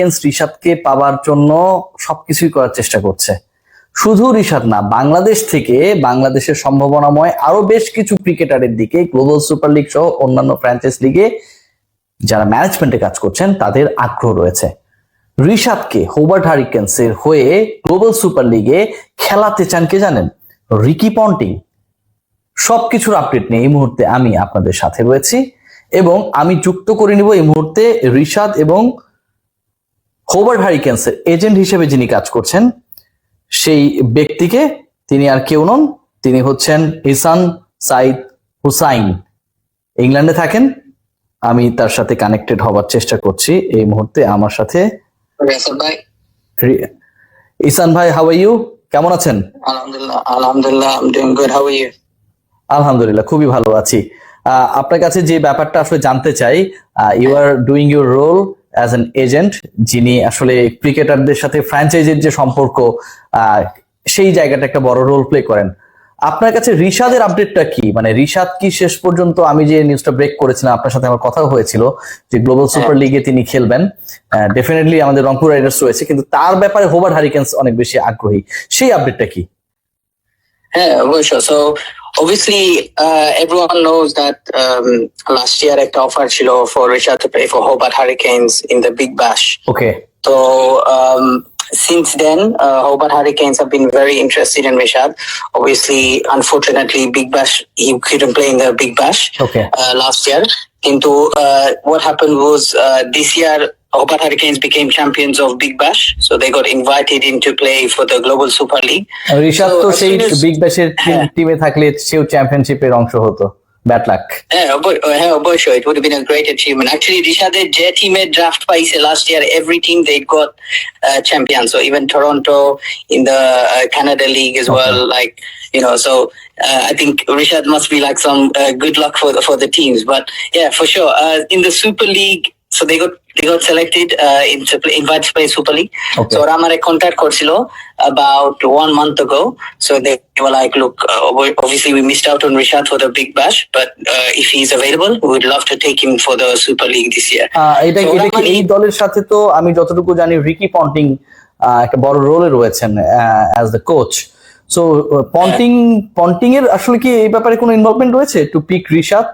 রিশাদকে পাওয়ার জন্য সবকিছুই করার চেষ্টা করছে। শুধু রিশাদ না, বাংলাদেশ থেকে বাংলাদেশের সম্ভাবনাময় আরো বেশ কিছু ক্রিকেটারের দিকে গ্লোবাল সুপার লিগ সহ অন্যান্য ফ্র্যাঞ্চাইজ লিগে যারা ম্যানেজমেন্টে কাজ করছেন তাদের আগ্রহ রয়েছে। রিশাদকে হোবার্ট হারিকেন্সের হয়ে গ্লোবাল সুপার লিগে খেলাতে চান কে জানেন? Ricky Ponting. সবকিছুর আপডেট নিয়ে এই মুহূর্তে আমি আপনাদের সাথে রয়েছি এবং আমি যুক্ত করে নিব এই মুহূর্তে রিশাদ এবং হোবার্ট হারিকেন্সের এজেন্ট হিসেবে যিনি কাজ করছেন সেই ব্যক্তিকে। তিনি আর কেউ নন, তিনি হচ্ছেন ইহসান সাইদ হুসাইন। ইংল্যান্ডে থাকেন। আমি তার সাথে কানেক্টেড হবার চেষ্টা করছি এই মুহূর্তে। আমার সাথে ইহসান ভাই, হাউ আর ইউ? কেমন আছেন? আলহামদুলিল্লাহ, I am doing good. How are you? আলহামদুলিল্লাহ, খুবই ভালো আছি। আপনার কাছে যে ব্যাপারটা আসলে জানতে চাই, you are doing your role as an agent, যিনি আসলে ক্রিকেটারদের সাথে ফ্র্যাঞ্চাইজির যে সম্পর্ক সেই জায়গাটা একটা বড় রোল প্লে করেন। আপনার কাছে রিশাদের আপডেটটা কি? মানে রিশাদ কি শেষ পর্যন্ত, আমি যে নিউজটা ব্রেক করেছিলাম আপনার সাথে আমার কথা হয়েছিল যে গ্লোবাল সুপার লিগে তিনি খেলবেন, ডেফিনেটলি আমাদের রংপুর রাইডার্স রয়েছে, কিন্তু তার ব্যাপারে হোবার্ট হারিকেন্স অনেক বেশি আগ্রহী, সেই আপডেটটা কি? হ্যাঁ, অবশ্যই। So obviously everyone knows that last year একটা অফার ছিল for Rishad to play for Hobart Hurricanes in the Big Bash. Okay. So since then Hobart Hurricanes have been very interested in Rishad. Obviously, unfortunately, Big Bash, he couldn't play in the Big Bash. Okay. Last year. Kintu what happened was this year Hobart Hurricanes became champions of Big Bash, so they got invited in to play for the Global Super League. Rishad তো সেই big ব্যাশের টিমে থাকলে সেও চ্যাম্পিয়নশিপের অংশ হতো। Bad luck. হ্যাঁ, অবশ্যই, it would have been a great achievement. Actually, Rishaদের যে টিমে ড্রাফট পাইছে last year, every team they got champions. So even Toronto in the Canada League as well, like, you know, so I think Rishad must be like some good luck for the teams. But yeah, for sure, in the Super League, so they got selected invited to play Super League. Okay. So Ramare contact করছিল about 1 month ago. So they were like, look, obviously we missed out on Rishad for the Big Bash, but if he's available, we would love to take him for the Super League this year. এটা কি এই দলের সাথে, তো আমি যতটুকু জানি Ricky Ponting একটা বড় রোলে রয়েছেন as the coach. So Ponting এর আসলে কি এই ব্যাপারে কোনো ইনভলভমেন্ট রয়েছে to pick Rishad?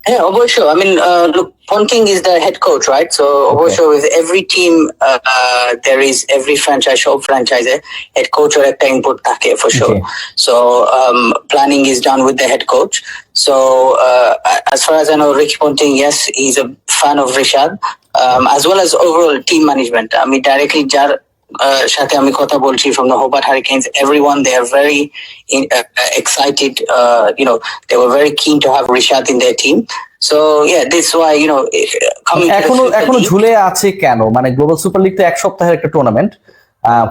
Yeah, obviously. I mean, look, Ponting is the head coach, right? So, obviously, with every team, there is every franchise, shop franchise, head coach or a input take for sure. Okay. So, planning is done with the head coach. So, as far as I know, Ricky Ponting, yes, he's a fan of Rishad, as well as overall team management. I mean, directly, সাথে আমি কথা বলছি from the Hobart Hurricanes, everyone, they are very excited, you know, they were very keen to have Rishad in their team. So yeah, this is why, you know, coming এখনো ঝুলে আছে কেন? মানে global super league তো এক সপ্তাহের একটা tournament,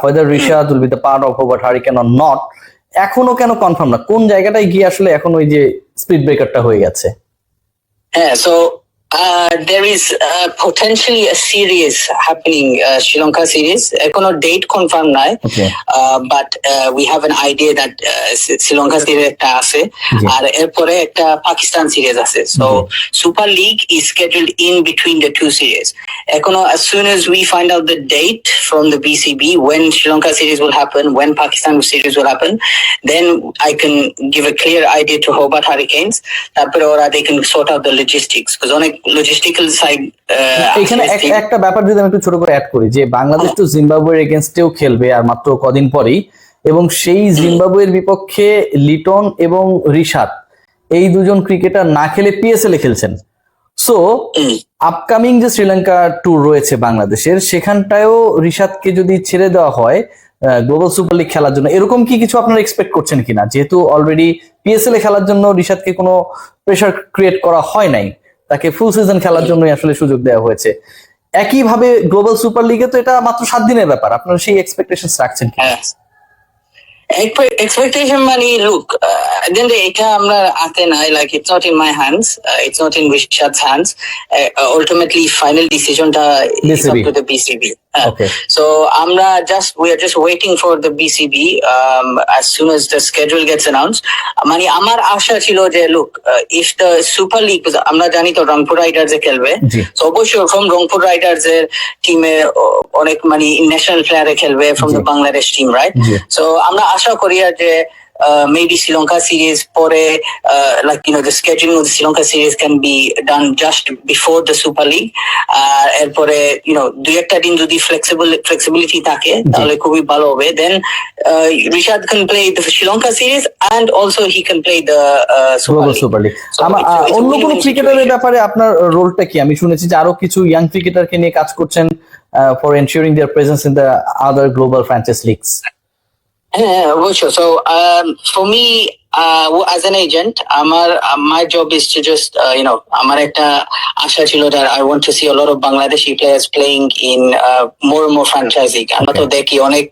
whether Rishad will be the part of Hobart Hurricane or not, এখনো কেন কনফার্ম না? কোন জায়গাটায় গিয়ে আসলে এখন ওই যে স্পিড ব্রেকারটা হয়ে গেছে? হ্যাঁ, so there is potentially a series happening, Sri Lanka series. Econo date confirmed nai, but we have an idea that Sri Lanka series ekta ase, ar erpore ekta Pakistan series ase. So Super League is scheduled in between the two series. Econo, as soon as we find out the date from the BCB when Sri Lanka series will happen, when Pakistan series will happen, then I can give a clear idea to Hobart Hurricanes. Tapore ora they can sort out the logistics, because on logistical side এখানে একটা ব্যাপার যদি আমি একটু ছোট করে add করি, যে বাংলাদেশ তো জিম্বাবুয়ের এগেইনস্টেও খেলবে আর মাত্র কদিন পরেই, এবং সেই জিম্বাবুয়ের বিপক্ষে লিটন এবং রিশাদ এই দুজন ক্রিকেটার না খেলে পিএসএল এ খেলছেন। সো আপকামিং যে শ্রীলঙ্কা ট্যুর রয়েছে বাংলাদেশের, সেখানটায়ও রিশাদকে যদি ছেড়ে দেওয়া হয় গ্লোবাল সুপার লিগ খেলার জন্য, এরকম কি কিছু আপনারা এক্সপেক্ট করছেন কিনা? যেহেতু অলরেডি পিএসএল এ খেলার জন্য রিশাদকে কোনো প্রেসার ক্রিয়েট করা হয় নাই, তাকে ফুল সিজন খেলার জন্য আসলে সুযোগ দেওয়া হয়েছে। একইভাবে গ্লোবাল সুপার লিগে তো এটা মাত্র 7 দিনের ব্যাপার, আপনারা সেই এক্সপেকটেশন রাখছেন কি? Expectation money, look, then এটা আমরা হাতে নাই, like it's not in my hands, it's not in Rishad's hands. Ultimately, final decisionটা is up BCB. to the BCB. Okay. So we are just waiting for the BCB. As soon as the schedule gets announced, মানে আমার আশা ছিল যে look, if the Super League, আমরা জানি তো Rangpur Riders এ খেলবে, জি। so অবশ্যই from Rangpur Riders এর টিমে অনেক মানে ন্যাশনাল প্লেয়ারে খেলবে from G. the Bangladesh team, right? G. So আমরা আশা করি আর যে maybe Sri Lanka series পরে, like the scheduling of the Sri Lanka series can be done just before the Super League. এরপরে দুই একটা দিন যদি flexibility থাকে তাহলে খুবই ভালো হবে. Then Rishad can play the Sri Lanka series and also he can play the global super league. অন্য কোনো ক্রিকেটারের ব্যাপারে আপনার রোলটা কি? আমি শুনেছি যে আরো কিছু ইয়াং ক্রিকেটারকে নিয়ে কাজ করছেন for ensuring their presence in the other global franchise leagues. Yeah, sure. So for me, as an agent, my job is to just আমার একটা আশা ছিল that I want to see a lot of Bangladeshi players playing in more and more franchise league. আমরা তো দেখি অনেক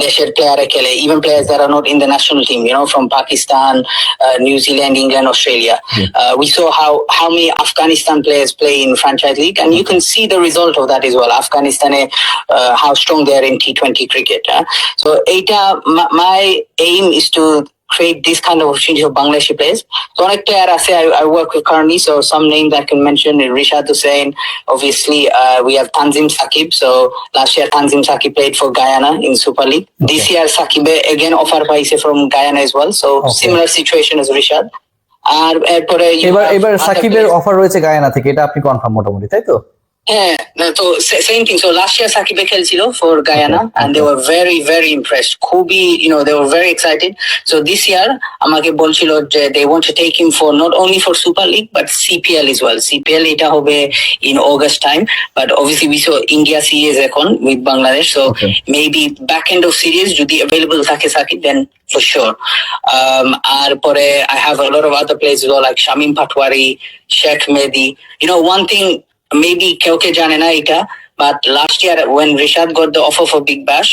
দেশের প্লেয়ারে খেলে, even players that are not in the national team, from Pakistan, New Zealand, England, Australia. We saw how many Afghanistan players play in franchise league, and you can see the result of that as well. Afghanistan, how strong they are in T20 cricket. So my aim is to create this kind of opportunity for Bangladeshi players. So অনেক player আছে I work with currently, so some names that I can mention is Rishad Hussain. Obviously, we have Tanzim Sakib. So last year Tanzim Sakib played for Guyana in Super League. Okay. This year Sakib again offer paise from Guyana as well. So similar situation as Rishad. আর এরপরে এবার সাকিবের offer রয়েছে গায়ানা থেকে, এটা আপনি confirm মোটামুটি, তাই তো? Yeah, so same thing. So last year Sakibe খেলছিল for Guyana, and they were very, very impressed. Kubi, they were very excited. So this year, আমাকে বলছিল যে they want to take him for not only for Super League but CPL as well. CPL এটা হবে in August time, but obviously we saw India series এখন with Bangladesh. So maybe back end of series যদি available থাকে Sakib, then for sure. আর পরে I have a lot of other players as well, like Shamim Patwari, Sheikh Mehdi. One thing. Maybe Kyoke Janena ita, but last year when Rishad got the offer for Big Bash,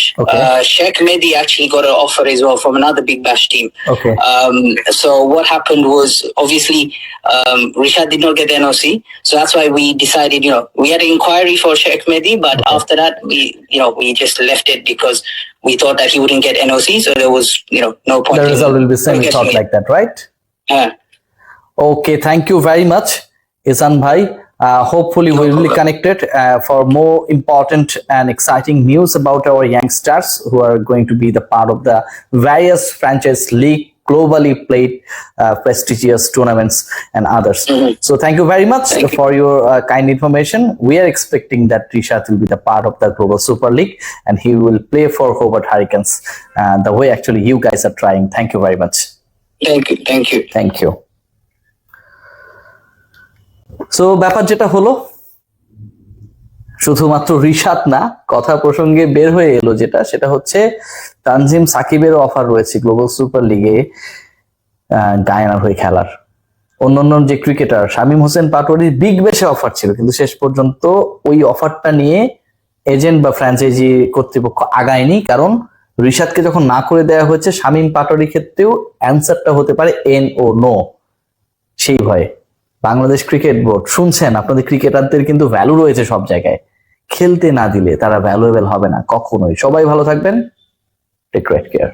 Sheikh Mehdi actually got an offer as well from another Big Bash team. Okay. So what happened was obviously Rishad did not get the NOC, so that's why we decided, we had an inquiry for Sheikh Mehdi, but after that we just left it because we thought that he wouldn't get NOC, so there was no point. The result will be same. We thought like that, right? Yeah. Okay, thank you very much, Ihsan Bhai. Hopefully we will be connected for more important and exciting news about our youngsters who are going to be the part of the various franchise league, globally played prestigious tournaments and others. So thank you very much for your kind information. We are expecting that Rishad will be the part of the Global Super League and he will play for Hobart Hurricanes the way actually you guys are trying. Thank you very much. Thank you. So ব্যাপার যেটা হলো, শুধুমাত্র রিশাদ না, কথা প্রসঙ্গে বের হয়ে এলো যেটা, সেটা হচ্ছে তানজিম সাকিবের অফার রয়েছে গ্লোবাল সুপার লিগে গায়ানার হয়ে খেলার। অন্যান্য যে ক্রিকেটার শামীম হোসেন পাটোয়ারির বিগ ব্যাশে অফার ছিল, কিন্তু শেষ পর্যন্ত ওই অফারটা নিয়ে এজেন্ট বা ফ্র্যাঞ্চাইজি কর্তৃপক্ষ আগায়নি, কারণ রিশাদকে যখন না করে দেওয়া হয়েছে শামীম পাটোয়ারির ক্ষেত্রেও অ্যান্সারটা হতে পারে এন ও নো, সেই ভয়ে। বাংলাদেশ ক্রিকেট বোর্ড শুনছেন, আপনাদের ক্রিকেটারদের কিন্তু ভ্যালু রয়েছে সব জায়গায়, খেলতে না দিলে তারা ভ্যালুয়েবল হবে না কখনোই। সবাই ভালো থাকবেন, টেক গ্রেট কেয়ার।